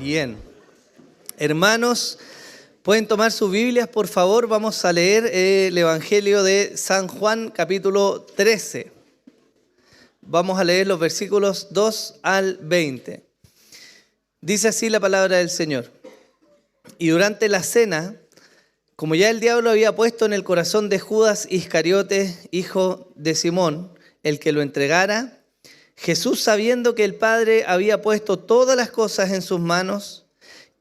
Bien. Hermanos, pueden tomar sus Biblias, por favor. Vamos a leer el Evangelio de San Juan, capítulo 13. Vamos a leer los versículos 2 al 20. Dice así la palabra del Señor. Y durante la cena, como ya el diablo había puesto en el corazón de Judas Iscariote, hijo de Simón, el que lo entregara, Jesús, sabiendo que el Padre había puesto todas las cosas en sus manos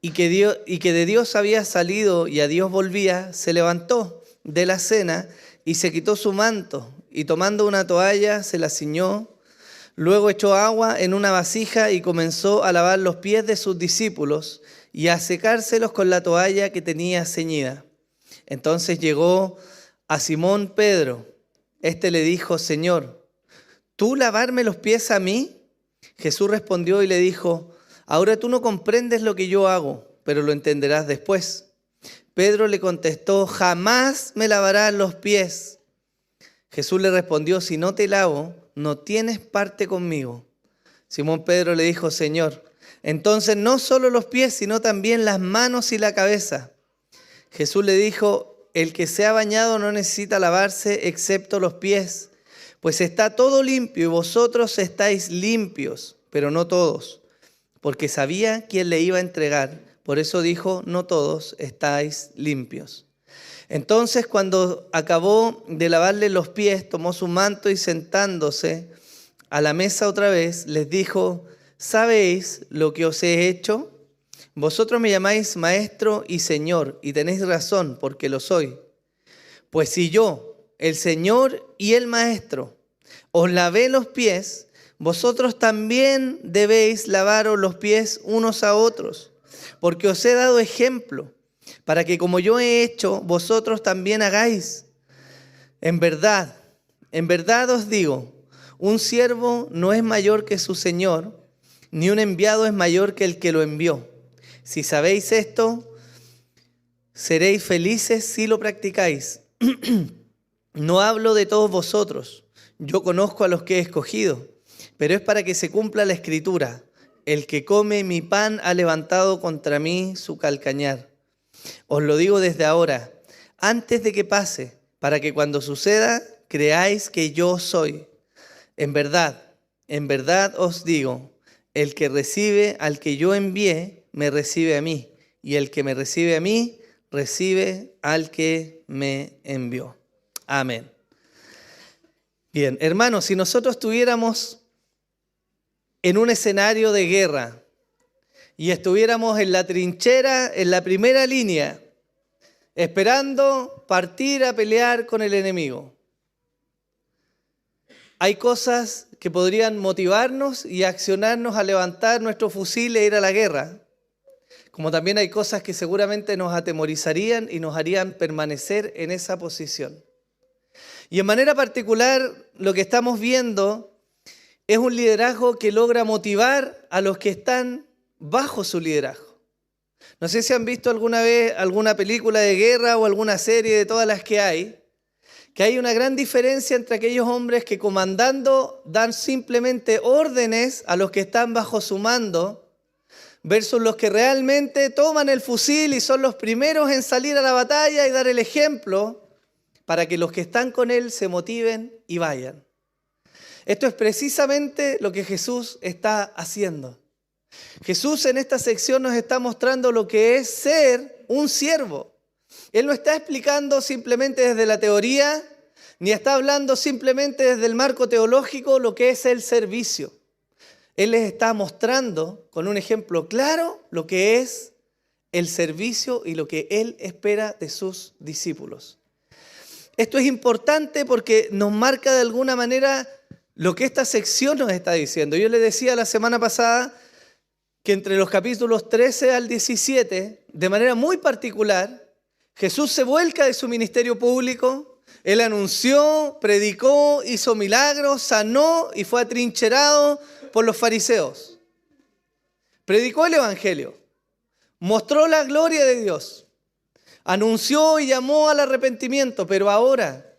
y que de Dios había salido y a Dios volvía, se levantó de la cena y se quitó su manto y tomando una toalla se la ciñó. Luego echó agua en una vasija y comenzó a lavar los pies de sus discípulos y a secárselos con la toalla que tenía ceñida. Entonces llegó a Simón Pedro. Este le dijo: Señor, ¿tú lavarme los pies a mí? Jesús respondió y le dijo: ahora tú no comprendes lo que yo hago, pero lo entenderás después. Pedro le contestó: jamás me lavarás los pies. Jesús le respondió: si no te lavo, no tienes parte conmigo. Simón Pedro le dijo: Señor, entonces no solo los pies, sino también las manos y la cabeza. Jesús le dijo: el que se ha bañado no necesita lavarse excepto los pies, pues está todo limpio y vosotros estáis limpios, pero no todos, porque sabía quién le iba a entregar. Por eso dijo: no todos estáis limpios. Entonces, cuando acabó de lavarle los pies, tomó su manto y sentándose a la mesa otra vez, les dijo: ¿sabéis lo que os he hecho? Vosotros me llamáis maestro y señor, y tenéis razón, porque lo soy. Pues si yo, el Señor y el Maestro, os lavé los pies, vosotros también debéis lavaros los pies unos a otros, porque os he dado ejemplo, para que como yo he hecho, vosotros también hagáis. En verdad os digo, un siervo no es mayor que su Señor, ni un enviado es mayor que el que lo envió. Si sabéis esto, seréis felices si lo practicáis. No hablo de todos vosotros, yo conozco a los que he escogido, pero es para que se cumpla la Escritura: el que come mi pan ha levantado contra mí su calcañar. Os lo digo desde ahora, antes de que pase, para que cuando suceda creáis que yo soy. En verdad os digo, el que recibe al que yo envié, me recibe a mí, y el que me recibe a mí, recibe al que me envió. Amén. Bien, hermanos, si nosotros estuviéramos en un escenario de guerra y estuviéramos en la trinchera, en la primera línea, esperando partir a pelear con el enemigo, hay cosas que podrían motivarnos y accionarnos a levantar nuestro fusil e ir a la guerra, como también hay cosas que seguramente nos atemorizarían y nos harían permanecer en esa posición. Y en manera particular, lo que estamos viendo es un liderazgo que logra motivar a los que están bajo su liderazgo. No sé si han visto alguna vez alguna película de guerra o alguna serie de todas las que hay una gran diferencia entre aquellos hombres que comandando dan simplemente órdenes a los que están bajo su mando, versus los que realmente toman el fusil y son los primeros en salir a la batalla y dar el ejemplo para que los que están con él se motiven y vayan. Esto es precisamente lo que Jesús está haciendo. Jesús en esta sección nos está mostrando lo que es ser un siervo. Él no está explicando simplemente desde la teoría, ni está hablando simplemente desde el marco teológico lo que es el servicio. Él les está mostrando con un ejemplo claro lo que es el servicio y lo que Él espera de sus discípulos. Esto es importante porque nos marca de alguna manera lo que esta sección nos está diciendo. Yo les decía la semana pasada que entre los capítulos 13 al 17, de manera muy particular, Jesús se vuelca de su ministerio público. Él anunció, predicó, hizo milagros, sanó y fue atrincherado por los fariseos. Predicó el evangelio, mostró la gloria de Dios, anunció y llamó al arrepentimiento, pero ahora,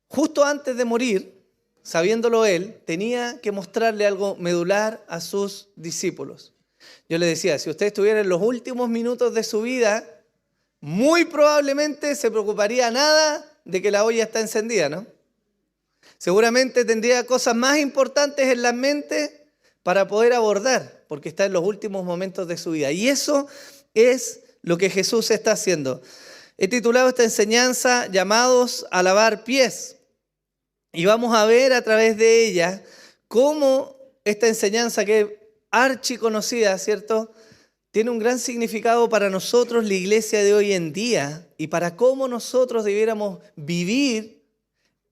justo antes de morir, sabiéndolo él, tenía que mostrarle algo medular a sus discípulos. Yo le decía, si usted estuviera en los últimos minutos de su vida, muy probablemente se preocuparía nada de que la olla está encendida, ¿no? Seguramente tendría cosas más importantes en la mente para poder abordar, porque está en los últimos momentos de su vida. Y eso es lo que Jesús está haciendo. He titulado esta enseñanza Llamados a lavar pies. Y vamos a ver a través de ella cómo esta enseñanza, que es archiconocida, ¿cierto?, tiene un gran significado para nosotros, la iglesia de hoy en día, y para cómo nosotros debiéramos vivir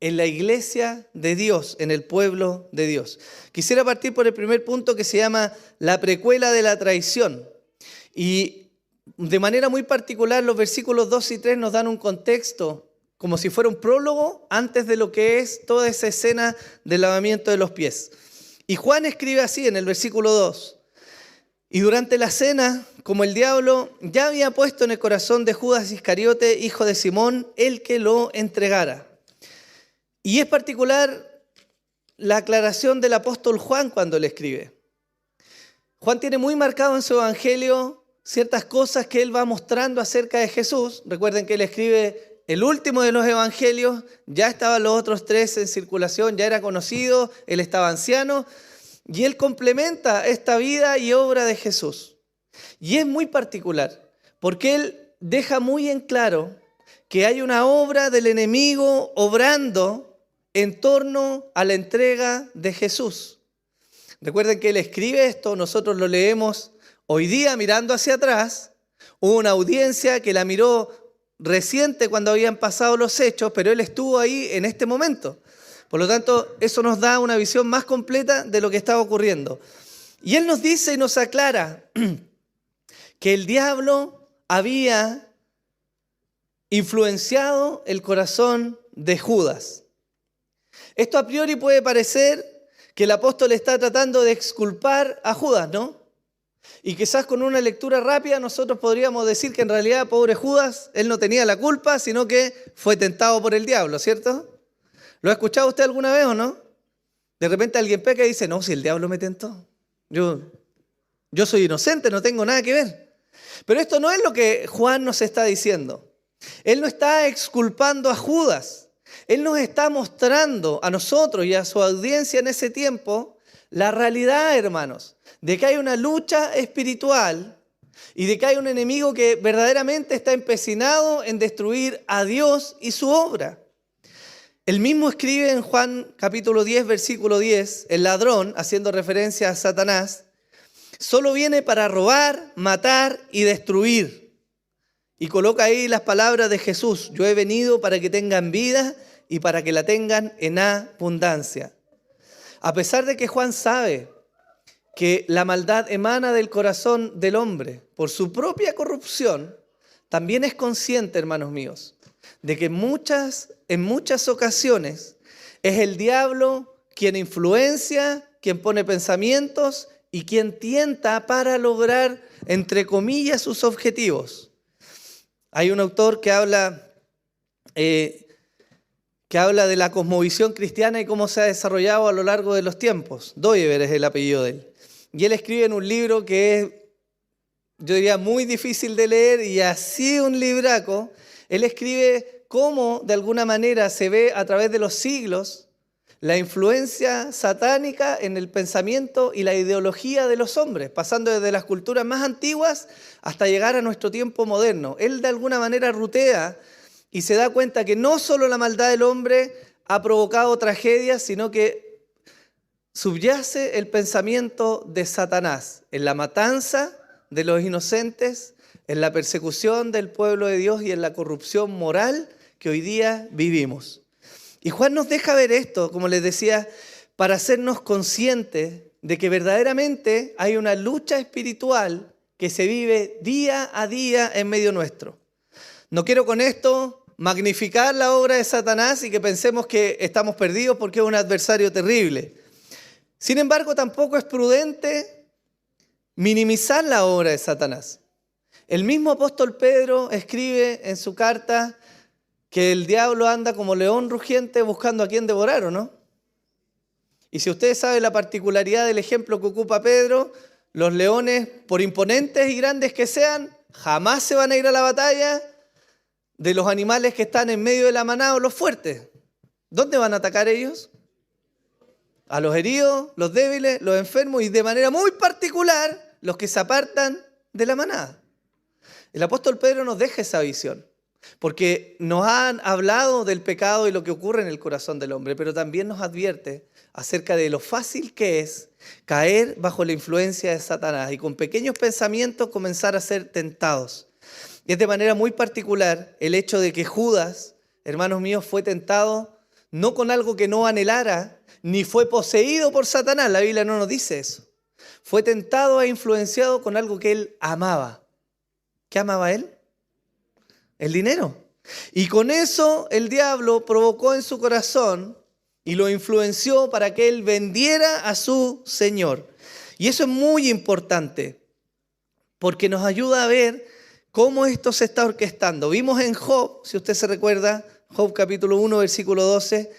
en la iglesia de Dios, en el pueblo de Dios. Quisiera partir por el primer punto, que se llama la precuela de la traición. Y de manera muy particular, los versículos 2 y 3 nos dan un contexto, como si fuera un prólogo, antes de lo que es toda esa escena del lavamiento de los pies. Y Juan escribe así en el versículo 2. Y durante la cena, como el diablo ya había puesto en el corazón de Judas Iscariote, hijo de Simón, el que lo entregara. Y es particular la aclaración del apóstol Juan cuando le escribe. Juan tiene muy marcado en su evangelio ciertas cosas que él va mostrando acerca de Jesús. Recuerden que él escribe el último de los evangelios, ya estaban los otros 3 en circulación, ya era conocido, él estaba anciano, y él complementa esta vida y obra de Jesús. Y es muy particular, porque él deja muy en claro que hay una obra del enemigo obrando en torno a la entrega de Jesús. Recuerden que él escribe esto, nosotros lo leemos hoy día mirando hacia atrás. Hubo una audiencia que la miró reciente cuando habían pasado los hechos, pero él estuvo ahí en este momento. Por lo tanto, eso nos da una visión más completa de lo que estaba ocurriendo. Y él nos dice y nos aclara que el diablo había influenciado el corazón de Judas. Esto a priori puede parecer que el apóstol está tratando de exculpar a Judas, ¿no? Y quizás con una lectura rápida nosotros podríamos decir que en realidad, pobre Judas, él no tenía la culpa, sino que fue tentado por el diablo, ¿cierto? ¿Lo ha escuchado usted alguna vez o no? De repente alguien peca y dice, no, si el diablo me tentó. Yo soy inocente, no tengo nada que ver. Pero esto no es lo que Juan nos está diciendo. Él no está exculpando a Judas. Él nos está mostrando a nosotros y a su audiencia en ese tiempo la realidad, hermanos, de que hay una lucha espiritual y de que hay un enemigo que verdaderamente está empecinado en destruir a Dios y su obra. Él mismo escribe en Juan capítulo 10, versículo 10, el ladrón, haciendo referencia a Satanás, solo viene para robar, matar y destruir. Y coloca ahí las palabras de Jesús, yo he venido para que tengan vida y para que la tengan en abundancia. A pesar de que Juan sabe que la maldad emana del corazón del hombre por su propia corrupción, también es consciente, hermanos míos, de que en muchas ocasiones es el diablo quien influencia, quien pone pensamientos y quien tienta para lograr, entre comillas, sus objetivos. Hay un autor que habla de la cosmovisión cristiana y cómo se ha desarrollado a lo largo de los tiempos. Doyever es el apellido de él. Y él escribe en un libro que es, yo diría, muy difícil de leer y así un libraco. Él escribe cómo de alguna manera se ve a través de los siglos la influencia satánica en el pensamiento y la ideología de los hombres, pasando desde las culturas más antiguas hasta llegar a nuestro tiempo moderno. Él de alguna manera rutea y se da cuenta que no solo la maldad del hombre ha provocado tragedias, sino que subyace el pensamiento de Satanás en la matanza de los inocentes, en la persecución del pueblo de Dios y en la corrupción moral que hoy día vivimos. Y Juan nos deja ver esto, como les decía, para hacernos conscientes de que verdaderamente hay una lucha espiritual que se vive día a día en medio nuestro. No quiero con esto magnificar la obra de Satanás y que pensemos que estamos perdidos porque es un adversario terrible. Sin embargo, tampoco es prudente minimizar la obra de Satanás. El mismo apóstol Pedro escribe en su carta que el diablo anda como león rugiente buscando a quien devorar, ¿o no? Y si ustedes saben la particularidad del ejemplo que ocupa Pedro, Los leones, por imponentes y grandes que sean, jamás se van a ir a la batalla de los animales que están en medio de la manada o los fuertes. ¿Dónde van a atacar ellos? A los heridos, los débiles, los enfermos y de manera muy particular los que se apartan de la manada. El apóstol Pedro nos deja esa visión, porque nos han hablado del pecado y lo que ocurre en el corazón del hombre, pero también nos advierte acerca de lo fácil que es caer bajo la influencia de Satanás y con pequeños pensamientos comenzar a ser tentados. Y es de manera muy particular el hecho de que Judas, hermanos míos, fue tentado no con algo que no anhelara, ni fue poseído por Satanás. La Biblia no nos dice eso. Fue tentado e influenciado con algo que él amaba. ¿Qué amaba él? El dinero. Y con eso el diablo provocó en su corazón y lo influenció para que él vendiera a su Señor. Y eso es muy importante, porque nos ayuda a ver cómo esto se está orquestando. Vimos en Job, si usted se recuerda, Job capítulo 1, versículo 12,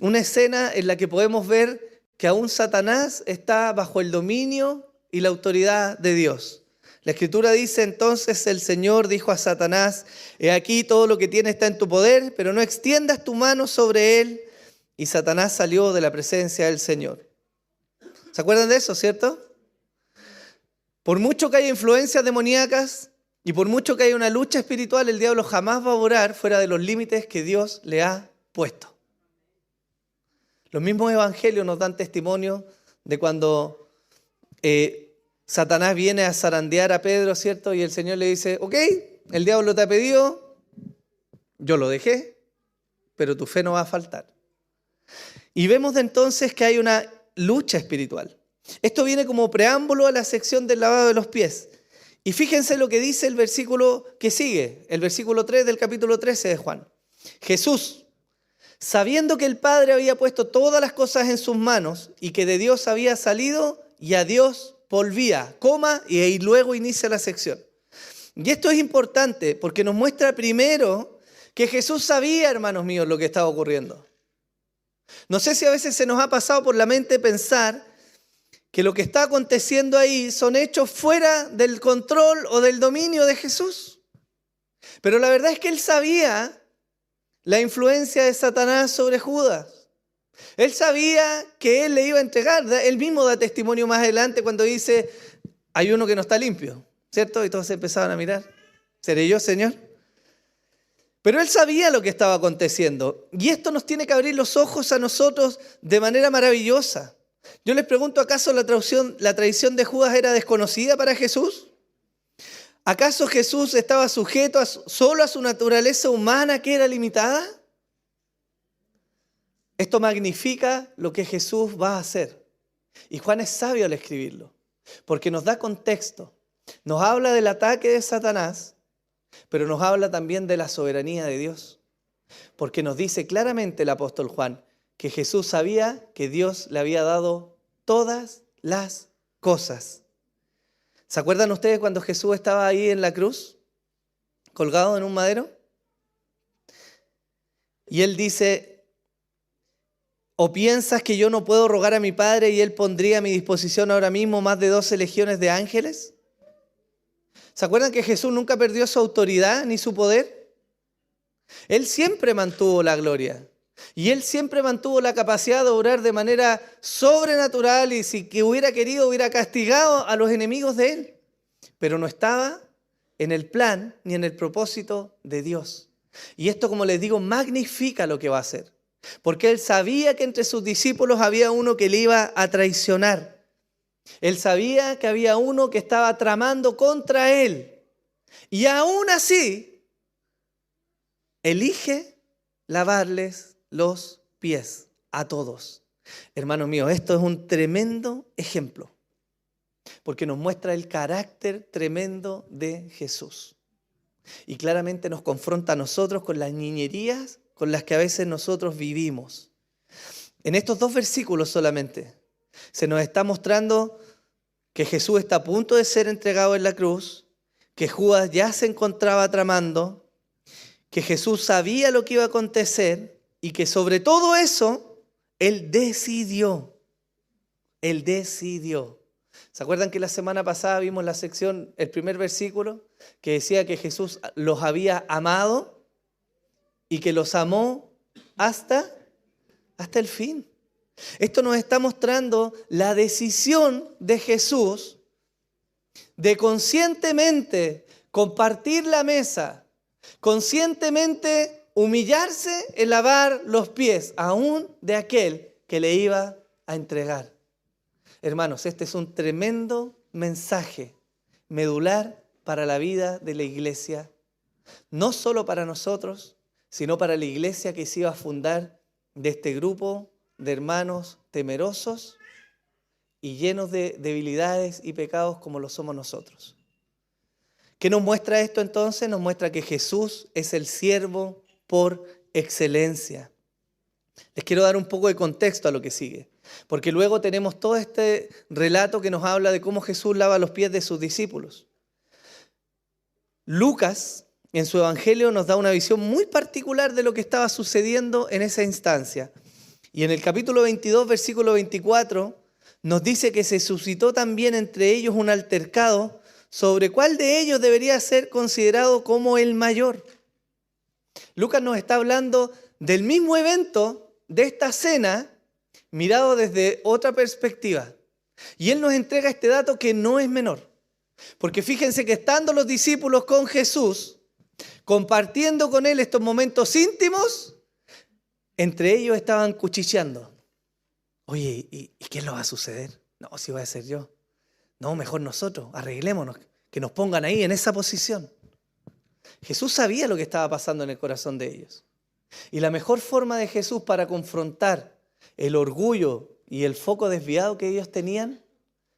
una escena en la que podemos ver que aún Satanás está bajo el dominio y la autoridad de Dios. La Escritura dice, entonces el Señor dijo a Satanás, he aquí todo lo que tiene está en tu poder, pero no extiendas tu mano sobre él. Y Satanás salió de la presencia del Señor. ¿Se acuerdan de eso, cierto? Por mucho que haya influencias demoníacas y por mucho que haya una lucha espiritual, el diablo jamás va a orar fuera de los límites que Dios le ha puesto. Los mismos evangelios nos dan testimonio de cuando Satanás viene a zarandear a Pedro, ¿cierto? Y el Señor le dice, ok, el diablo te ha pedido, yo lo dejé, pero tu fe no va a faltar. Y vemos de entonces que hay una lucha espiritual. Esto viene como preámbulo a la sección del lavado de los pies. Y fíjense lo que dice el versículo que sigue, el versículo 3 del capítulo 13 de Juan. Jesús, sabiendo que el Padre había puesto todas las cosas en sus manos y que de Dios había salido y a Dios volvía, y luego inicia la sección. Y esto es importante porque nos muestra primero que Jesús sabía, hermanos míos, lo que estaba ocurriendo. No sé si a veces se nos ha pasado por la mente pensar que lo que está aconteciendo ahí son hechos fuera del control o del dominio de Jesús. Pero la verdad es que él sabía la influencia de Satanás sobre Judas. Él sabía que él le iba a entregar. Él mismo da testimonio más adelante cuando dice, hay uno que no está limpio, ¿cierto? Y todos se empezaban a mirar. ¿Seré yo, Señor? Pero él sabía lo que estaba aconteciendo. Y esto nos tiene que abrir los ojos a nosotros de manera maravillosa. Yo les pregunto, ¿acaso la traición de Judas era desconocida para Jesús? ¿Acaso Jesús estaba sujeto solo a su naturaleza humana que era limitada? Esto magnifica lo que Jesús va a hacer. Y Juan es sabio al escribirlo, porque nos da contexto. Nos habla del ataque de Satanás, pero nos habla también de la soberanía de Dios. Porque nos dice claramente el apóstol Juan que Jesús sabía que Dios le había dado todas las cosas. ¿Se acuerdan ustedes cuando Jesús estaba ahí en la cruz, colgado en un madero? Y él dice, ¿o piensas que yo no puedo rogar a mi Padre y él pondría a mi disposición ahora mismo más de 12 legiones de ángeles? ¿Se acuerdan que Jesús nunca perdió su autoridad ni su poder? Él siempre mantuvo la gloria. Y él siempre mantuvo la capacidad de obrar de manera sobrenatural y si que hubiera querido hubiera castigado a los enemigos de él. Pero no estaba en el plan ni en el propósito de Dios. Y esto, como les digo, magnifica lo que va a hacer. Porque él sabía que entre sus discípulos había uno que le iba a traicionar. Él sabía que había uno que estaba tramando contra él. Y aún así, elige lavarles los pies a todos. Hermanos míos, esto es un tremendo ejemplo, porque nos muestra el carácter tremendo de Jesús. Y claramente nos confronta a nosotros con las niñerías con las que a veces nosotros vivimos. En estos 2 versículos solamente se nos está mostrando que Jesús está a punto de ser entregado en la cruz, que Judas ya se encontraba tramando, que Jesús sabía lo que iba a acontecer y que sobre todo eso, Él decidió. ¿Se acuerdan que la semana pasada vimos la sección, el primer versículo, que decía que Jesús los había amado y que los amó hasta el fin? Esto nos está mostrando la decisión de Jesús de conscientemente compartir la mesa, conscientemente humillarse en lavar los pies, aún de aquel que le iba a entregar. Hermanos, este es un tremendo mensaje medular para la vida de la iglesia, no solo para nosotros, sino para la iglesia que se iba a fundar de este grupo de hermanos temerosos y llenos de debilidades y pecados como lo somos nosotros. ¿Qué nos muestra esto entonces? Nos muestra que Jesús es el siervo por excelencia. Les quiero dar un poco de contexto a lo que sigue, porque luego tenemos todo este relato que nos habla de cómo Jesús lava los pies de sus discípulos. Lucas, en su evangelio, nos da una visión muy particular de lo que estaba sucediendo en esa instancia. Y en el capítulo 22, versículo 24, nos dice que se suscitó también entre ellos un altercado sobre cuál de ellos debería ser considerado como el mayor. Lucas nos está hablando del mismo evento, de esta cena, mirado desde otra perspectiva. Y él nos entrega este dato que no es menor. Porque fíjense que estando los discípulos con Jesús, compartiendo con él estos momentos íntimos, entre ellos estaban cuchicheando. Oye, ¿y qué nos va a suceder? No, si voy a ser yo. No, mejor nosotros, arreglémonos, que nos pongan ahí en esa posición. Jesús sabía lo que estaba pasando en el corazón de ellos. Y la mejor forma de Jesús para confrontar el orgullo y el foco desviado que ellos tenían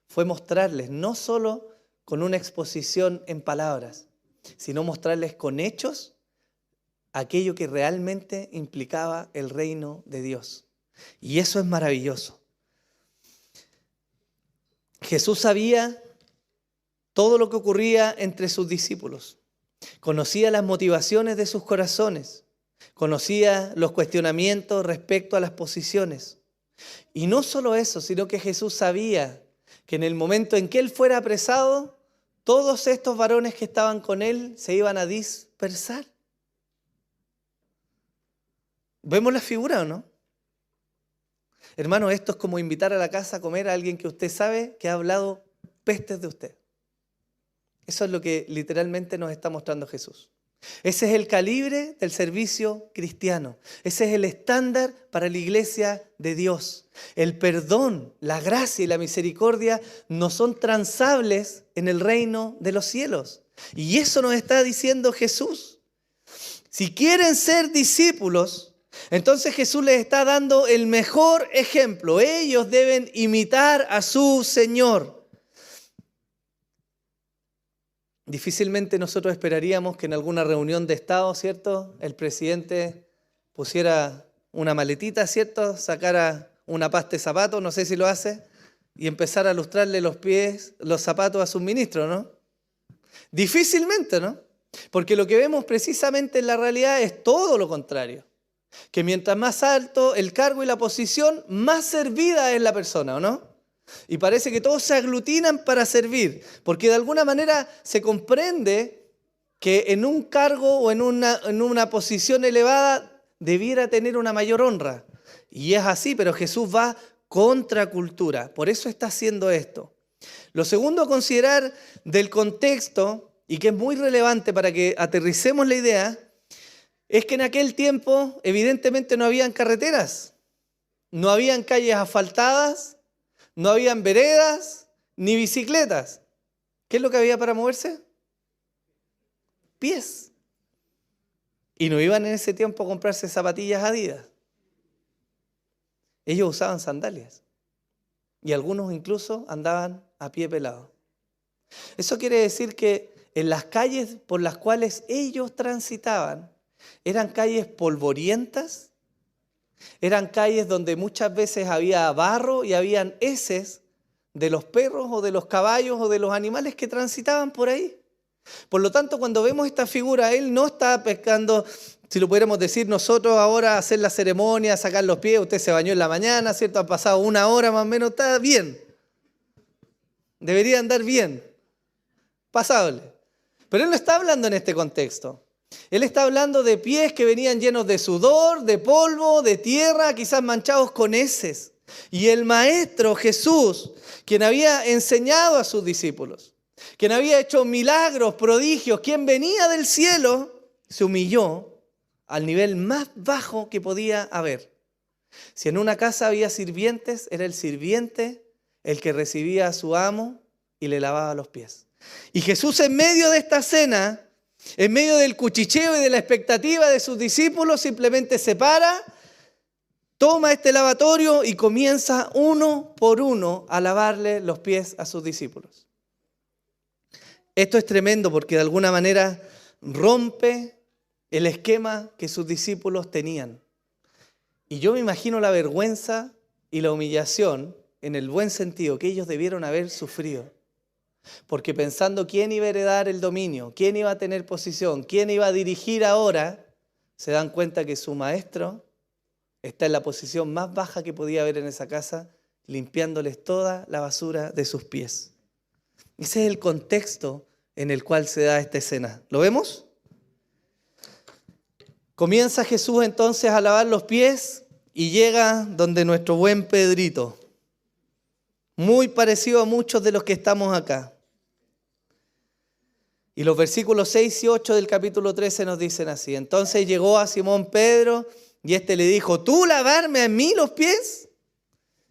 fue mostrarles, no solo con una exposición en palabras, sino mostrarles con hechos aquello que realmente implicaba el reino de Dios. Y eso es maravilloso. Jesús sabía todo lo que ocurría entre sus discípulos. Conocía las motivaciones de sus corazones. Conocía los cuestionamientos respecto a las posiciones. Y no solo eso, sino que Jesús sabía que en el momento en que él fuera apresado, todos estos varones que estaban con él se iban a dispersar. ¿Vemos la figura o no? Hermano, esto es como invitar a la casa a comer a alguien que usted sabe que ha hablado pestes de usted. Eso es lo que literalmente nos está mostrando Jesús. Ese es el calibre del servicio cristiano. Ese es el estándar para la iglesia de Dios. El perdón, la gracia y la misericordia no son transables en el reino de los cielos. Y eso nos está diciendo Jesús. Si quieren ser discípulos, entonces Jesús les está dando el mejor ejemplo. Ellos deben imitar a su Señor. Difícilmente nosotros esperaríamos que en alguna reunión de Estado, ¿cierto?, el presidente pusiera una maletita, ¿cierto?, sacara una pasta de zapatos, no sé si lo hace, y empezara a lustrarle los pies, los zapatos a sus ministros, ¿no? Difícilmente, ¿no? Porque lo que vemos precisamente en la realidad es todo lo contrario. Que mientras más alto el cargo y la posición, más servida es la persona, ¿o no? Y parece que todos se aglutinan para servir, porque de alguna manera se comprende que en un cargo o en una posición elevada debiera tener una mayor honra. Y es así, pero Jesús va contra cultura, por eso está haciendo esto. Lo segundo a considerar del contexto, y que es muy relevante para que aterricemos la idea, es que en aquel tiempo evidentemente no habían carreteras, no habían calles asfaltadas, no habían veredas ni bicicletas. ¿Qué es lo que había para moverse? Pies. Y no iban en ese tiempo a comprarse zapatillas Adidas. Ellos usaban sandalias. Y algunos incluso andaban a pie pelado. Eso quiere decir que en las calles por las cuales ellos transitaban, eran calles polvorientas, eran calles donde muchas veces había barro y habían heces de los perros o de los caballos o de los animales que transitaban por ahí. Por lo tanto, cuando vemos esta figura, él no está pescando, si lo pudiéramos decir nosotros ahora, hacer la ceremonia, sacar los pies, usted se bañó en la mañana, ¿cierto? Ha pasado 1 hora más o menos, está bien. debería andar bien, pasable. Pero él no está hablando en este contexto. Él está hablando de pies que venían llenos de sudor, de polvo, de tierra, quizás manchados con heces. Y el Maestro Jesús, quien había enseñado a sus discípulos, quien había hecho milagros, prodigios, quien venía del cielo, se humilló al nivel más bajo que podía haber. Si en una casa había sirvientes, era el sirviente el que recibía a su amo y le lavaba los pies. Y Jesús, en medio de esta cena, en medio del cuchicheo y de la expectativa de sus discípulos, simplemente se para, toma este lavatorio y comienza uno por uno a lavarle los pies a sus discípulos. Esto es tremendo porque de alguna manera rompe el esquema que sus discípulos tenían. Y yo me imagino la vergüenza y la humillación, en el buen sentido, que ellos debieron haber sufrido. Porque pensando quién iba a heredar el dominio, quién iba a tener posición, quién iba a dirigir ahora, se dan cuenta que su maestro está en la posición más baja que podía haber en esa casa, limpiándoles toda la basura de sus pies. Ese es el contexto en el cual se da esta escena. ¿Lo vemos? Comienza Jesús entonces a lavar los pies y llega donde nuestro buen Pedrito, muy parecido a muchos de los que estamos acá. Y los versículos 6 y 8 del capítulo 13 nos dicen así. Entonces llegó a Simón Pedro y éste le dijo, ¿tú lavarme a mí los pies?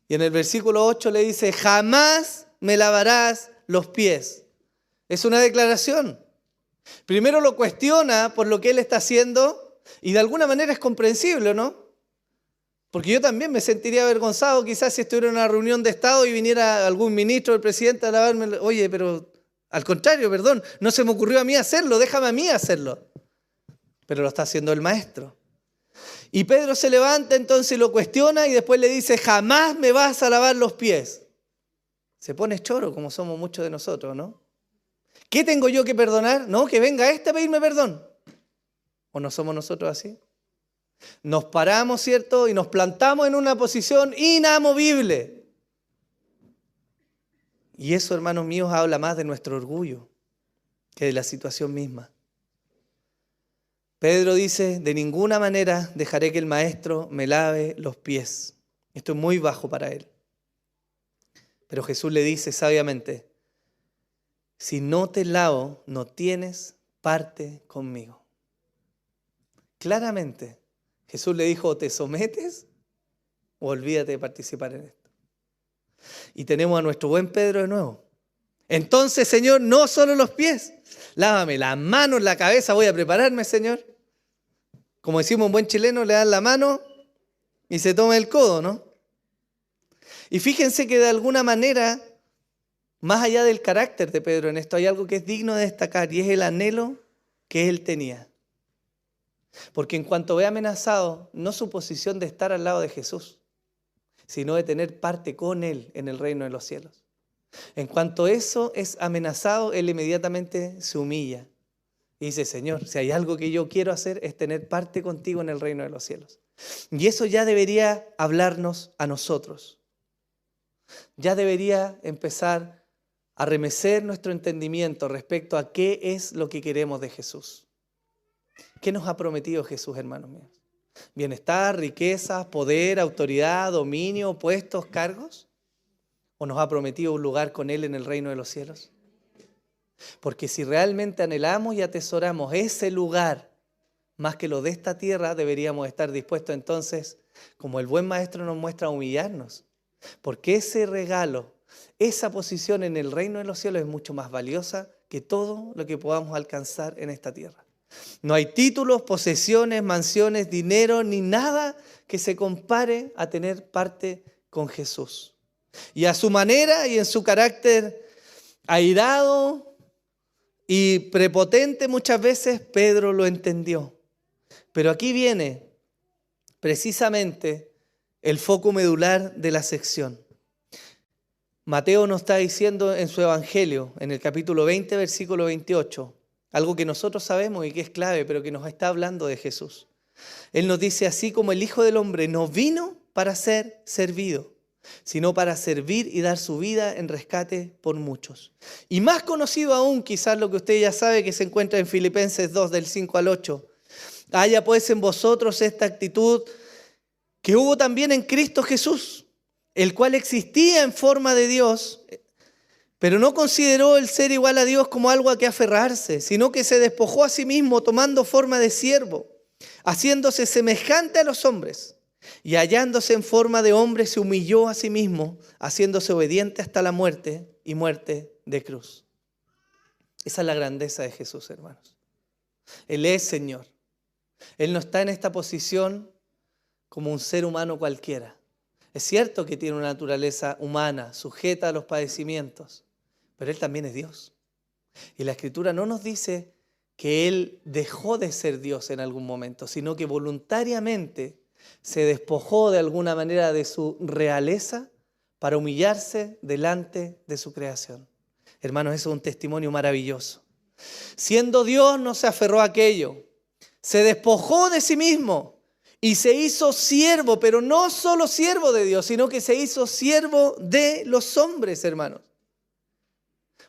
Y en el versículo 8 le dice, jamás me lavarás los pies. Es una declaración. Primero lo cuestiona por lo que él está haciendo y de alguna manera es comprensible, ¿no? Porque yo también me sentiría avergonzado quizás si estuviera en una reunión de Estado y viniera algún ministro o el presidente a lavarme. Oye, pero al contrario, perdón, no se me ocurrió a mí hacerlo, déjame a mí hacerlo. Pero lo está haciendo el maestro. Y Pedro se levanta entonces y lo cuestiona y después le dice, jamás me vas a lavar los pies. Se pone choro como somos muchos de nosotros, ¿no? ¿Qué tengo yo que perdonar? No, que venga este a pedirme perdón. ¿O no somos nosotros así? Nos paramos, ¿cierto? Y nos plantamos en una posición inamovible. Y eso, hermanos míos, habla más de nuestro orgullo que de la situación misma. Pedro dice, de ninguna manera dejaré que el maestro me lave los pies. Esto es muy bajo para él. Pero Jesús le dice sabiamente, si no te lavo, no tienes parte conmigo. Claramente, Jesús le dijo, o te sometes o olvídate de participar en esto. Y tenemos a nuestro buen Pedro de nuevo. Entonces, Señor, no solo los pies, lávame las manos, la cabeza, voy a prepararme, Señor. Como decimos un buen chileno, le dan la mano y se toma el codo, ¿no? Y fíjense que de alguna manera, más allá del carácter de Pedro en esto, hay algo que es digno de destacar y es el anhelo que él tenía. Porque en cuanto ve amenazado, no su posición de estar al lado de Jesús, sino de tener parte con él en el reino de los cielos. En cuanto eso es amenazado, él inmediatamente se humilla y dice, Señor, si hay algo que yo quiero hacer es tener parte contigo en el reino de los cielos. Y eso ya debería hablarnos a nosotros. Ya debería empezar a remecer nuestro entendimiento respecto a qué es lo que queremos de Jesús. ¿Qué nos ha prometido Jesús, hermanos míos? ¿Bienestar, riquezas, poder, autoridad, dominio, puestos, cargos? ¿O nos ha prometido un lugar con Él en el reino de los cielos? Porque si realmente anhelamos y atesoramos ese lugar, más que lo de esta tierra, deberíamos estar dispuestos entonces, como el buen maestro nos muestra, a humillarnos. Porque ese regalo, esa posición en el reino de los cielos es mucho más valiosa que todo lo que podamos alcanzar en esta tierra. No hay títulos, posesiones, mansiones, dinero, ni nada que se compare a tener parte con Jesús. Y a su manera y en su carácter airado y prepotente muchas veces, Pedro lo entendió. Pero aquí viene precisamente el foco medular de la sección. Mateo nos está diciendo en su evangelio, en el capítulo 20, versículo 28, algo que nosotros sabemos y que es clave, pero que nos está hablando de Jesús. Él nos dice, así como el Hijo del Hombre no vino para ser servido, sino para servir y dar su vida en rescate por muchos. Y más conocido aún, quizás lo que usted ya sabe, que se encuentra en Filipenses 2, del 5 al 8. Haya pues en vosotros esta actitud que hubo también en Cristo Jesús, el cual existía en forma de Dios, pero no consideró el ser igual a Dios como algo a que aferrarse, sino que se despojó a sí mismo tomando forma de siervo, haciéndose semejante a los hombres, y hallándose en forma de hombre se humilló a sí mismo, haciéndose obediente hasta la muerte y muerte de cruz. Esa es la grandeza de Jesús, hermanos. Él es Señor. Él no está en esta posición como un ser humano cualquiera. Es cierto que tiene una naturaleza humana, sujeta a los padecimientos, pero Él también es Dios. Y la Escritura no nos dice que Él dejó de ser Dios en algún momento, sino que voluntariamente se despojó de alguna manera de su realeza para humillarse delante de su creación. Hermanos, eso es un testimonio maravilloso. Siendo Dios, no se aferró a aquello. Se despojó de sí mismo y se hizo siervo, pero no solo siervo de Dios, sino que se hizo siervo de los hombres, hermanos.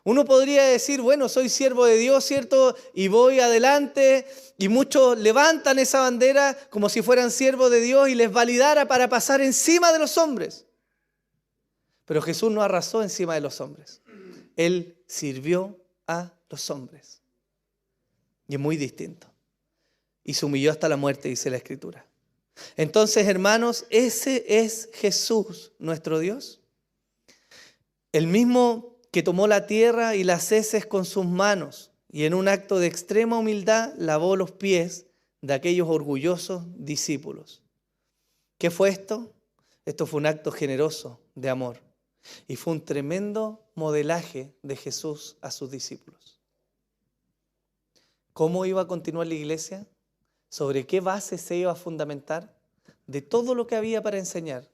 Uno podría decir, bueno, soy siervo de Dios, ¿cierto? Y voy adelante, y muchos levantan esa bandera como si fueran siervos de Dios y les validara para pasar encima de los hombres. Pero Jesús no arrasó encima de los hombres. Él sirvió a los hombres. Y es muy distinto. Y se humilló hasta la muerte, dice la Escritura. Entonces, hermanos, ese es Jesús, nuestro Dios. El mismo que tomó la tierra y las heces con sus manos y en un acto de extrema humildad lavó los pies de aquellos orgullosos discípulos. ¿Qué fue esto? Esto fue un acto generoso de amor y fue un tremendo modelaje de Jesús a sus discípulos. ¿Cómo iba a continuar la iglesia? ¿Sobre qué base se iba a fundamentar? De todo lo que había para enseñar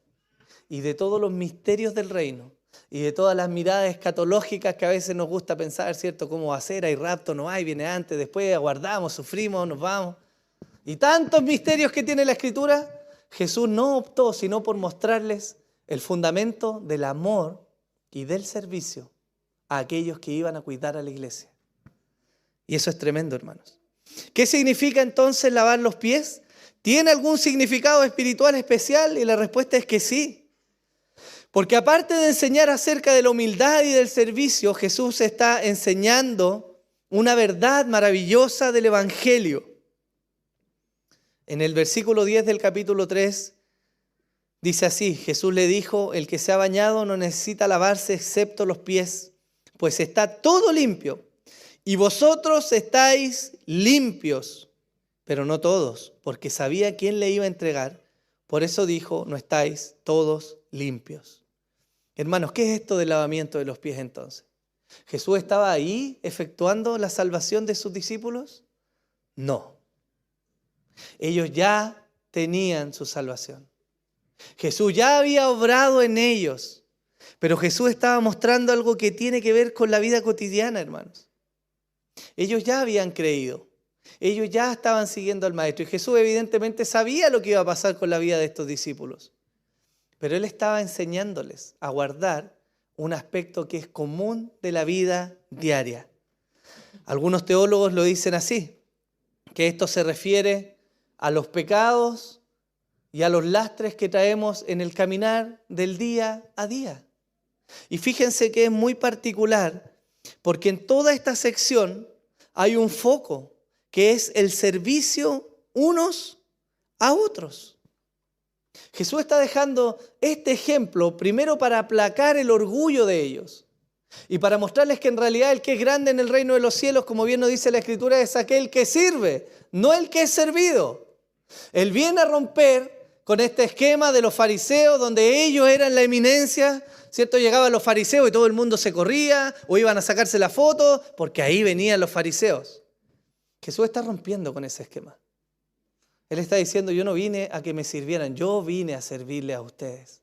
y de todos los misterios del reino y de todas las miradas escatológicas que a veces nos gusta pensar, ¿cierto? ¿Cómo va a ser? Hay rapto, no hay, viene antes, después, aguardamos, sufrimos, nos vamos. Y tantos misterios que tiene la Escritura, Jesús no optó sino por mostrarles el fundamento del amor y del servicio a aquellos que iban a cuidar a la iglesia. Y eso es tremendo, hermanos. ¿Qué significa entonces lavar los pies? ¿Tiene algún significado espiritual especial? Y la respuesta es que sí. Porque aparte de enseñar acerca de la humildad y del servicio, Jesús está enseñando una verdad maravillosa del Evangelio. En el versículo 10 del capítulo 3 dice así: Jesús le dijo, el que se ha bañado no necesita lavarse excepto los pies, pues está todo limpio. Y vosotros estáis limpios, pero no todos, porque sabía quién le iba a entregar. Por eso dijo, no estáis todos limpios. Hermanos, ¿qué es esto del lavamiento de los pies entonces? ¿Jesús estaba ahí efectuando la salvación de sus discípulos? No. Ellos ya tenían su salvación. Jesús ya había obrado en ellos, pero Jesús estaba mostrando algo que tiene que ver con la vida cotidiana, hermanos. Ellos ya habían creído, ellos ya estaban siguiendo al Maestro y Jesús evidentemente sabía lo que iba a pasar con la vida de estos discípulos. Pero Él estaba enseñándoles a guardar un aspecto que es común de la vida diaria. Algunos teólogos lo dicen así, que esto se refiere a los pecados y a los lastres que traemos en el caminar del día a día. Y fíjense que es muy particular, porque en toda esta sección hay un foco, que es el servicio unos a otros. Jesús está dejando este ejemplo primero para aplacar el orgullo de ellos y para mostrarles que en realidad el que es grande en el reino de los cielos, como bien nos dice la Escritura, es aquel que sirve, no el que es servido. Él viene a romper con este esquema de los fariseos, donde ellos eran la eminencia, ¿cierto? Llegaban los fariseos y todo el mundo se corría o iban a sacarse la foto porque ahí venían los fariseos. Jesús está rompiendo con ese esquema. Él está diciendo, yo no vine a que me sirvieran, yo vine a servirle a ustedes.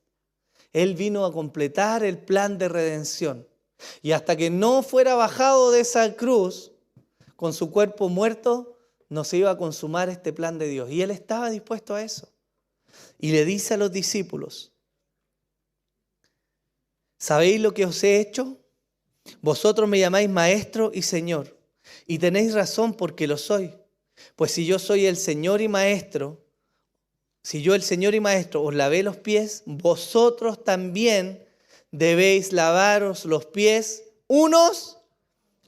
Él vino a completar el plan de redención. Y hasta que no fuera bajado de esa cruz, con su cuerpo muerto, no se iba a consumar este plan de Dios. Y Él estaba dispuesto a eso. Y le dice a los discípulos, ¿Sabéis lo que os he hecho? Vosotros me llamáis maestro y señor, y tenéis razón porque lo soy. Pues si yo soy el Señor y maestro, si yo el Señor y maestro os lavé los pies, vosotros también debéis lavaros los pies unos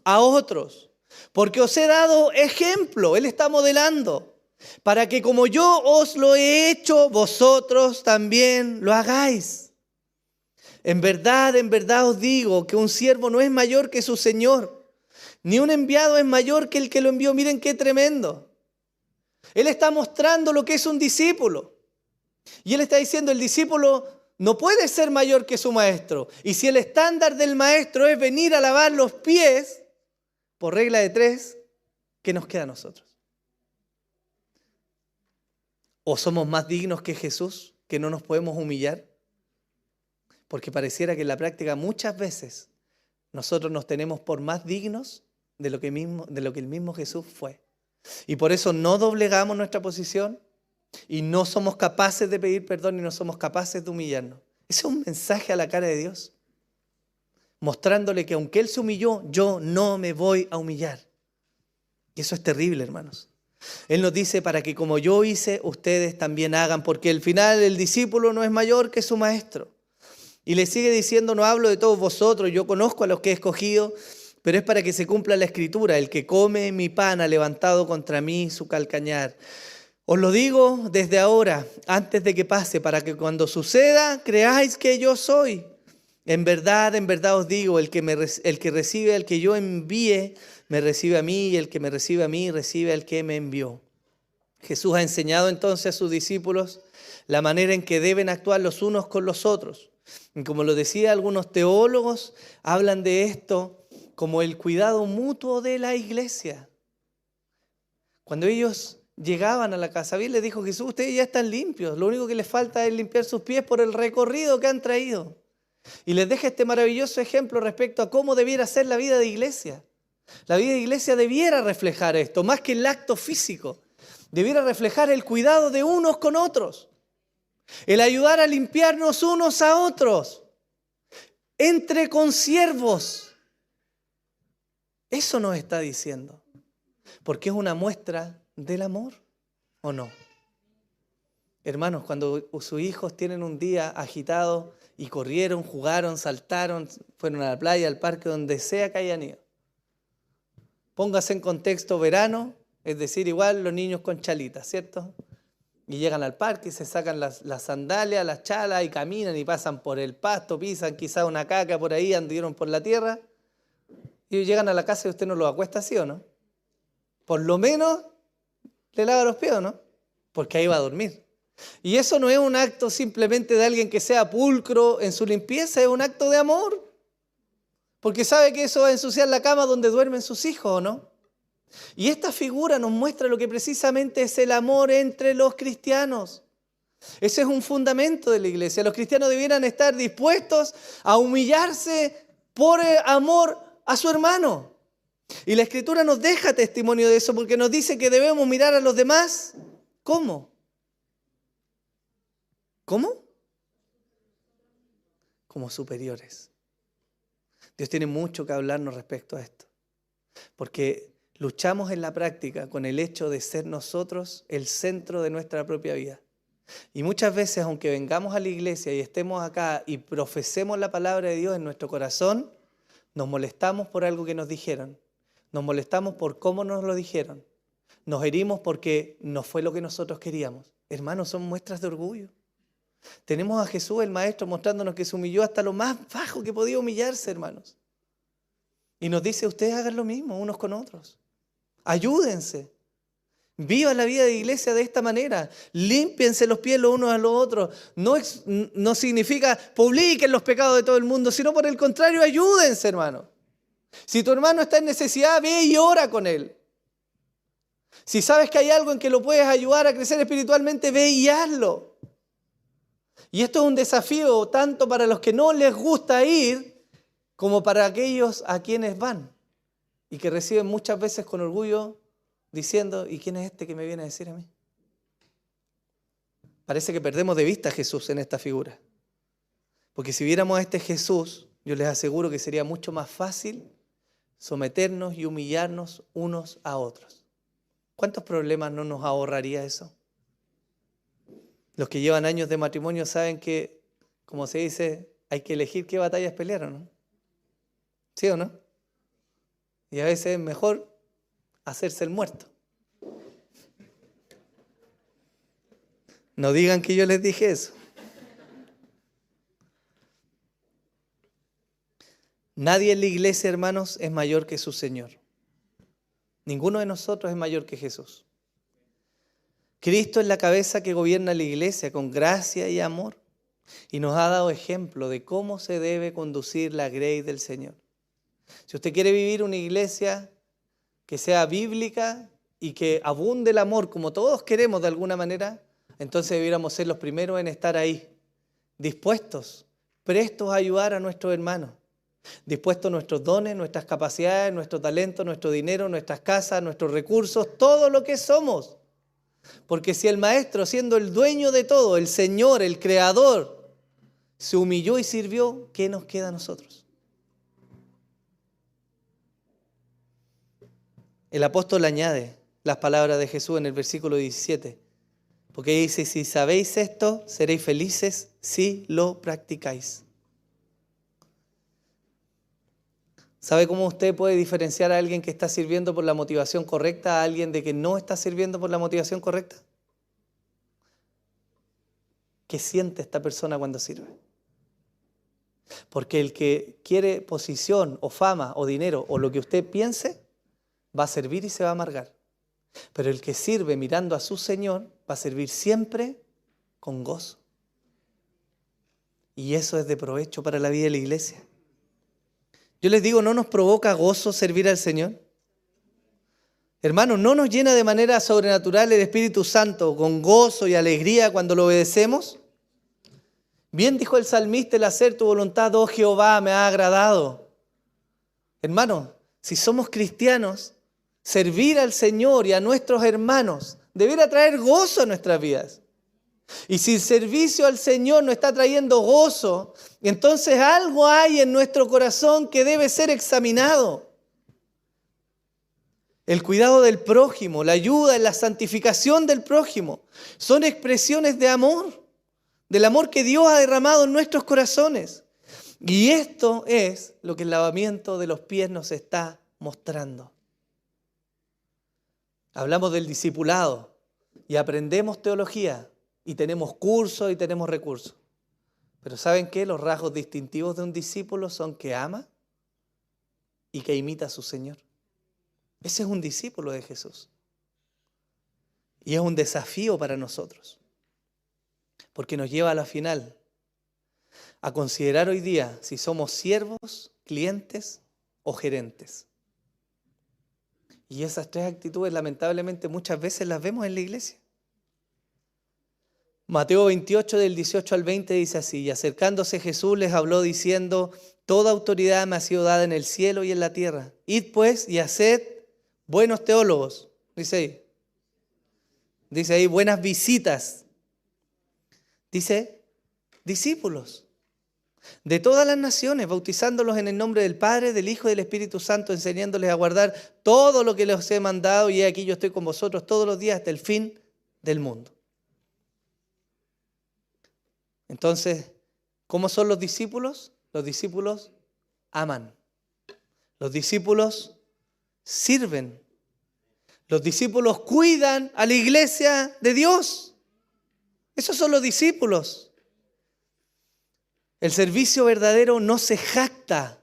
a otros. Porque os he dado ejemplo, Él está modelando, para que como yo os lo he hecho, vosotros también lo hagáis. En verdad os digo que un siervo no es mayor que su Señor, ni un enviado es mayor que el que lo envió. Miren qué tremendo. Él está mostrando lo que es un discípulo. Y Él está diciendo, el discípulo no puede ser mayor que su maestro. Y si el estándar del maestro es venir a lavar los pies, por regla de 3, ¿qué nos queda a nosotros? ¿O somos más dignos que Jesús, que no nos podemos humillar? Porque pareciera que en la práctica muchas veces nosotros nos tenemos por más dignos de lo que el mismo Jesús fue. Y por eso no doblegamos nuestra posición y no somos capaces de pedir perdón y no somos capaces de humillarnos. Ese es un mensaje a la cara de Dios, mostrándole que aunque Él se humilló, yo no me voy a humillar. Y eso es terrible, hermanos. Él nos dice, para que como yo hice, ustedes también hagan, porque al final el discípulo no es mayor que su maestro. Y le sigue diciendo, no hablo de todos vosotros, yo conozco a los que he escogido, pero es para que se cumpla la escritura, el que come mi pan ha levantado contra mí su calcañar. Os lo digo desde ahora, antes de que pase, para que cuando suceda, creáis que yo soy. En verdad os digo, el que recibe al que yo envíe, me recibe a mí, y el que me recibe a mí, recibe al que me envió. Jesús ha enseñado entonces a sus discípulos la manera en que deben actuar los unos con los otros. Y como lo decía, algunos teólogos hablan de esto como el cuidado mutuo de la iglesia. Cuando ellos llegaban a la casa, bien les dijo Jesús, ustedes ya están limpios, lo único que les falta es limpiar sus pies por el recorrido que han traído. Y les deja este maravilloso ejemplo respecto a cómo debiera ser la vida de iglesia. La vida de iglesia debiera reflejar esto, más que el acto físico. Debiera reflejar el cuidado de unos con otros. El ayudar a limpiarnos unos a otros. Entre consiervos. Eso nos está diciendo. Porque es una muestra del amor, ¿o no? Hermanos, cuando sus hijos tienen un día agitado y corrieron, jugaron, saltaron, fueron a la playa, al parque, donde sea que hayan ido. Póngase en contexto verano, es decir, igual los niños con chalitas, ¿cierto? Y llegan al parque y se sacan las sandalias, las chalas y caminan y pasan por el pasto, pisan quizás una caca por ahí, anduvieron por la tierra y llegan a la casa y usted no los acuesta así, ¿o no? Por lo menos le lava los pies, ¿no? Porque ahí va a dormir. Y eso no es un acto simplemente de alguien que sea pulcro en su limpieza, es un acto de amor. Porque sabe que eso va a ensuciar la cama donde duermen sus hijos, ¿o no? Y esta figura nos muestra lo que precisamente es el amor entre los cristianos. Ese es un fundamento de la iglesia. Los cristianos debieran estar dispuestos a humillarse por amor a su hermano. Y la Escritura nos deja testimonio de eso porque nos dice que debemos mirar a los demás. ¿Cómo? ¿Cómo? Como superiores. Dios tiene mucho que hablarnos respecto a esto. Porque luchamos en la práctica con el hecho de ser nosotros el centro de nuestra propia vida. Y muchas veces, aunque vengamos a la iglesia y estemos acá y profesemos la palabra de Dios en nuestro corazón, nos molestamos por algo que nos dijeron. Nos molestamos por cómo nos lo dijeron. Nos herimos porque no fue lo que nosotros queríamos. Hermanos, son muestras de orgullo. Tenemos a Jesús, el Maestro, mostrándonos que se humilló hasta lo más bajo que podía humillarse, hermanos. Y nos dice, ustedes hagan lo mismo unos con otros. Ayúdense. Vivan la vida de iglesia de esta manera. Límpiense los pies los unos a los otros. No significa publiquen los pecados de todo el mundo, sino por el contrario, ayúdense, hermano. Si tu hermano está en necesidad, ve y ora con él. Si sabes que hay algo en que lo puedes ayudar a crecer espiritualmente, ve y hazlo. Y esto es un desafío tanto para los que no les gusta ir, como para aquellos a quienes van. Y que reciben muchas veces con orgullo, diciendo, ¿y quién es este que me viene a decir a mí? Parece que perdemos de vista a Jesús en esta figura. Porque si viéramos a este Jesús, yo les aseguro que sería mucho más fácil someternos y humillarnos unos a otros. ¿Cuántos problemas no nos ahorraría eso? Los que llevan años de matrimonio saben que, como se dice, hay que elegir qué batallas pelear, ¿o no? ¿Sí o no? Y a veces es mejor hacerse el muerto. No digan que yo les dije eso. Nadie en la iglesia, hermanos, es mayor que su Señor. Ninguno de nosotros es mayor que Jesús. Cristo es la cabeza que gobierna la iglesia con gracia y amor y nos ha dado ejemplo de cómo se debe conducir la grey del Señor. Si usted quiere vivir una iglesia que sea bíblica y que abunde el amor como todos queremos de alguna manera, entonces debiéramos ser los primeros en estar ahí, dispuestos, prestos a ayudar a nuestros hermanos, dispuestos nuestros dones, nuestras capacidades, nuestro talento, nuestro dinero, nuestras casas, nuestros recursos, todo lo que somos. Porque si el Maestro, siendo el dueño de todo, el Señor, el Creador, se humilló y sirvió, ¿qué nos queda a nosotros? El apóstol añade las palabras de Jesús en el versículo 17, porque dice, si sabéis esto, seréis felices si lo practicáis. ¿Sabe cómo usted puede diferenciar a alguien que está sirviendo por la motivación correcta a alguien de que no está sirviendo por la motivación correcta? ¿Qué siente esta persona cuando sirve? Porque el que quiere posición o fama o dinero o lo que usted piense, va a servir y se va a amargar. Pero el que sirve mirando a su Señor va a servir siempre con gozo. Y eso es de provecho para la vida de la iglesia. Yo les digo, ¿no nos provoca gozo servir al Señor? Hermanos, ¿no nos llena de manera sobrenatural el Espíritu Santo con gozo y alegría cuando lo obedecemos? Bien dijo el salmista, el hacer tu voluntad, oh Jehová, me ha agradado. Hermanos, si somos cristianos, servir al Señor y a nuestros hermanos deberá traer gozo a nuestras vidas. Y si el servicio al Señor no está trayendo gozo, entonces algo hay en nuestro corazón que debe ser examinado. El cuidado del prójimo, la ayuda en la santificación del prójimo, son expresiones de amor, del amor que Dios ha derramado en nuestros corazones. Y esto es lo que el lavamiento de los pies nos está mostrando. Hablamos del discipulado y aprendemos teología y tenemos cursos y tenemos recursos. Pero ¿saben qué? Los rasgos distintivos de un discípulo son que ama y que imita a su Señor. Ese es un discípulo de Jesús. Y es un desafío para nosotros. Porque nos lleva a la final a considerar hoy día si somos siervos, clientes o gerentes. Y esas tres actitudes lamentablemente muchas veces las vemos en la iglesia. Mateo 28 del 18 al 20 dice así, y acercándose Jesús les habló diciendo, toda autoridad me ha sido dada en el cielo y en la tierra. Id pues y haced buenos teólogos, dice ahí buenas visitas, dice discípulos de todas las naciones, bautizándolos en el nombre del Padre, del Hijo y del Espíritu Santo, enseñándoles a guardar todo lo que les he mandado, y aquí yo estoy con vosotros todos los días hasta el fin del mundo. Entonces, ¿cómo son los discípulos? Los discípulos aman. Los discípulos sirven. Los discípulos cuidan a la iglesia de Dios. Esos son los discípulos. El servicio verdadero no se jacta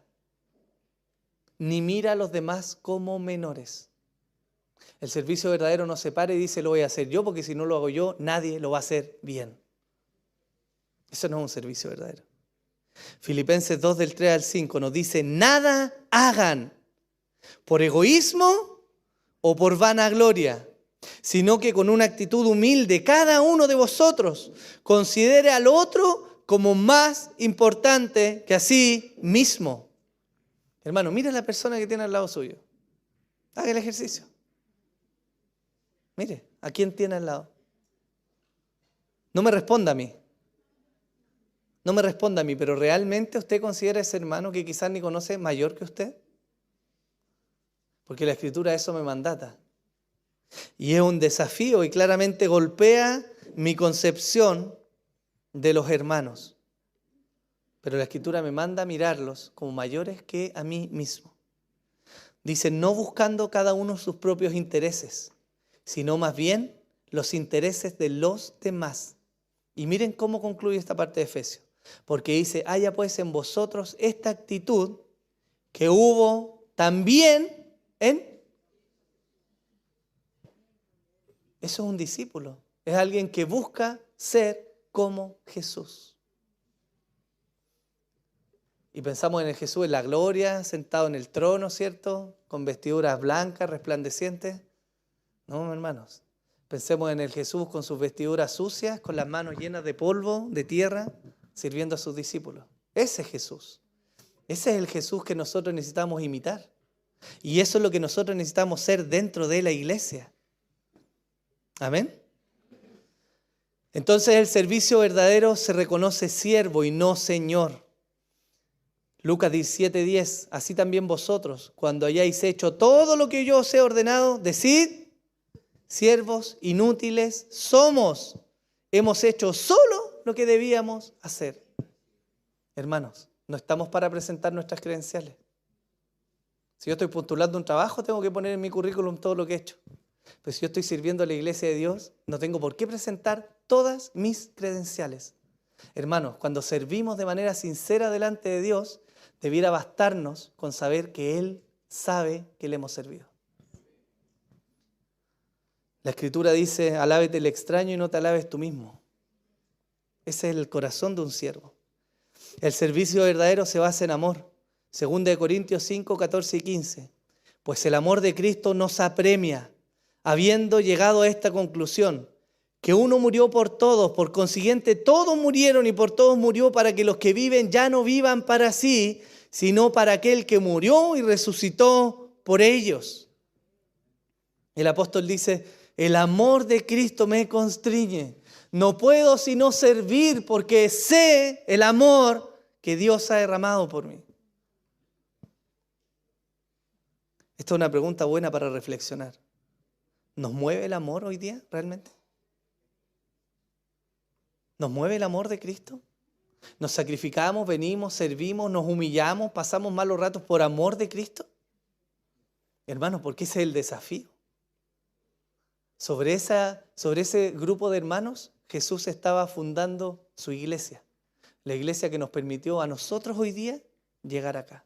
ni mira a los demás como menores. El servicio verdadero no se para y dice lo voy a hacer yo porque si no lo hago yo nadie lo va a hacer bien. Eso no es un servicio verdadero. Filipenses 2 del 3 al 5 nos dice nada hagan por egoísmo o por vanagloria, sino que con una actitud humilde cada uno de vosotros considere al otro como más importante que a sí mismo. Hermano, mire a la persona que tiene al lado suyo. Haga el ejercicio. Mire, ¿a quién tiene al lado? No me responda a mí. No me responda a mí, pero ¿realmente usted considera ese hermano que quizás ni conoce mayor que usted? Porque la Escritura eso me mandata. Y es un desafío y claramente golpea mi concepción de los hermanos. Pero la Escritura me manda a mirarlos como mayores que a mí mismo. Dice, no buscando cada uno sus propios intereses, sino más bien los intereses de los demás. Y miren cómo concluye esta parte de Efesios. Porque dice, haya pues en vosotros esta actitud que hubo también en... Eso es un discípulo. Es alguien que busca ser como Jesús. Y pensamos en el Jesús en la gloria, sentado en el trono, ¿cierto? Con vestiduras blancas, resplandecientes. No, hermanos. Pensemos en el Jesús con sus vestiduras sucias, con las manos llenas de polvo, de tierra, sirviendo a sus discípulos. Ese es Jesús. Ese es el Jesús que nosotros necesitamos imitar. Y eso es lo que nosotros necesitamos ser dentro de la iglesia. Amén. Entonces el servicio verdadero se reconoce siervo y no señor. Lucas 17:10, así también vosotros, cuando hayáis hecho todo lo que yo os he ordenado, decid, siervos inútiles somos. Hemos hecho solo lo que debíamos hacer. Hermanos, no estamos para presentar nuestras credenciales. Si yo estoy postulando un trabajo, tengo que poner en mi currículum todo lo que he hecho. Pero si yo estoy sirviendo a la iglesia de Dios, no tengo por qué presentar todas mis credenciales. Hermanos, cuando servimos de manera sincera delante de Dios, debiera bastarnos con saber que Él sabe que le hemos servido. La Escritura dice, alábete el extraño y no te alabes tú mismo. Ese es el corazón de un siervo. El servicio verdadero se basa en amor. 2 Corintios 5, 14 y 15. Pues el amor de Cristo nos apremia, habiendo llegado a esta conclusión, que uno murió por todos, por consiguiente todos murieron y por todos murió para que los que viven ya no vivan para sí, sino para aquel que murió y resucitó por ellos. El apóstol dice, el amor de Cristo me constriñe. No puedo sino servir porque sé el amor que Dios ha derramado por mí. Esta es una pregunta buena para reflexionar. ¿Nos mueve el amor hoy día realmente? ¿Nos mueve el amor de Cristo? ¿Nos sacrificamos, venimos, servimos, nos humillamos, pasamos malos ratos por amor de Cristo? Hermanos, porque ese es el desafío. Sobre ese grupo de hermanos, Jesús estaba fundando su iglesia. La iglesia que nos permitió a nosotros hoy día llegar acá.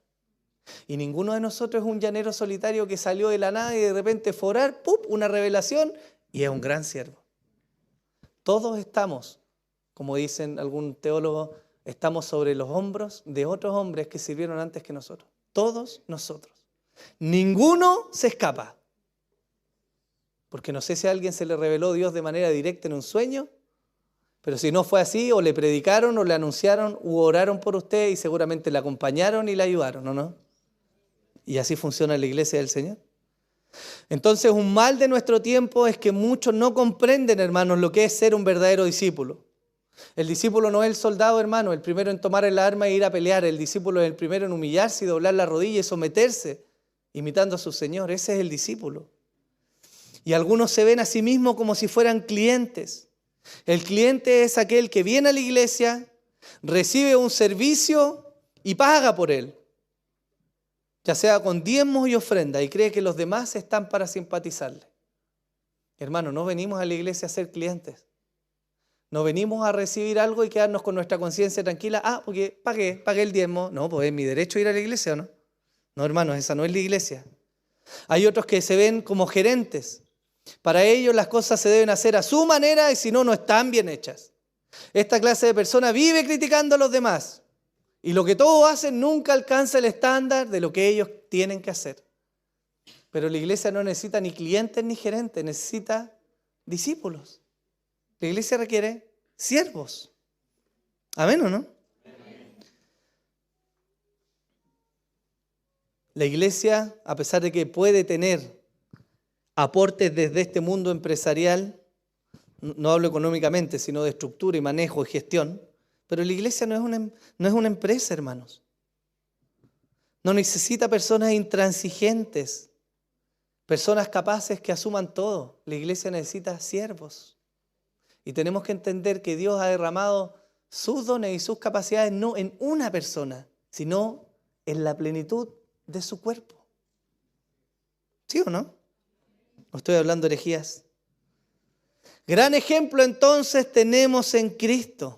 Y ninguno de nosotros es un llanero solitario que salió de la nada y de repente fue a orar, ¡pup!, una revelación y es un gran siervo. Todos estamos, como dicen algún teólogo, estamos sobre los hombros de otros hombres que sirvieron antes que nosotros. Todos nosotros. Ninguno se escapa. Porque no sé si a alguien se le reveló Dios de manera directa en un sueño, pero si no fue así, o le predicaron, o le anunciaron, o oraron por usted y seguramente le acompañaron y le ayudaron, ¿o no? Y así funciona la iglesia del Señor. Entonces, un mal de nuestro tiempo es que muchos no comprenden, hermanos, lo que es ser un verdadero discípulo. El discípulo no es el soldado, hermano, el primero en tomar el arma e ir a pelear. El discípulo es el primero en humillarse y doblar la rodilla y someterse, imitando a su Señor. Ese es el discípulo. Y algunos se ven a sí mismos como si fueran clientes. El cliente es aquel que viene a la iglesia, recibe un servicio y paga por él, ya sea con diezmos y ofrenda, y cree que los demás están para simpatizarle. Hermano, no venimos a la iglesia a ser clientes. No venimos a recibir algo y quedarnos con nuestra conciencia tranquila. Ah, porque pagué el diezmo. No, pues es mi derecho ir a la iglesia, ¿o no? No, hermanos, esa no es la iglesia. Hay otros que se ven como gerentes. Para ellos las cosas se deben hacer a su manera y si no, no están bien hechas. Esta clase de persona vive criticando a los demás y lo que todos hacen nunca alcanza el estándar de lo que ellos tienen que hacer. Pero la iglesia no necesita ni clientes ni gerentes, necesita discípulos. La iglesia requiere siervos. ¿Amén o no? La iglesia, a pesar de que puede tener aportes desde este mundo empresarial, no hablo económicamente, sino de estructura y manejo y gestión, Pero la iglesia no es una empresa, hermanos. No necesita personas intransigentes, personas capaces que asuman todo. La iglesia necesita siervos. Y tenemos que entender que Dios ha derramado sus dones y sus capacidades no en una persona, sino en la plenitud de su cuerpo. ¿Sí o no? ¿O estoy hablando herejías? Gran ejemplo entonces tenemos en Cristo.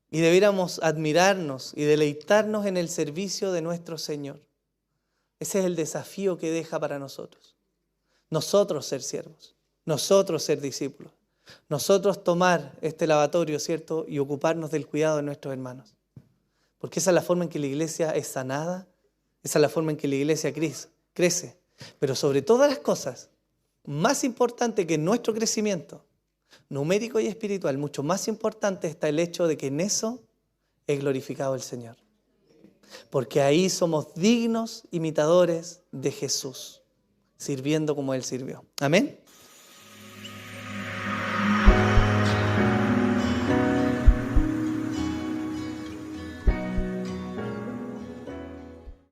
Y debiéramos admirarnos y deleitarnos en el servicio de nuestro Señor. Ese es el desafío que deja para nosotros. Nosotros ser siervos, nosotros ser discípulos, nosotros tomar este lavatorio, ¿cierto? Y ocuparnos del cuidado de nuestros hermanos. Porque esa es la forma en que la iglesia es sanada, esa es la forma en que la iglesia crece. Pero sobre todas las cosas, más importante que nuestro crecimiento numérico y espiritual, mucho más importante está el hecho de que en eso es glorificado el Señor. Porque ahí somos dignos imitadores de Jesús, sirviendo como Él sirvió. Amén.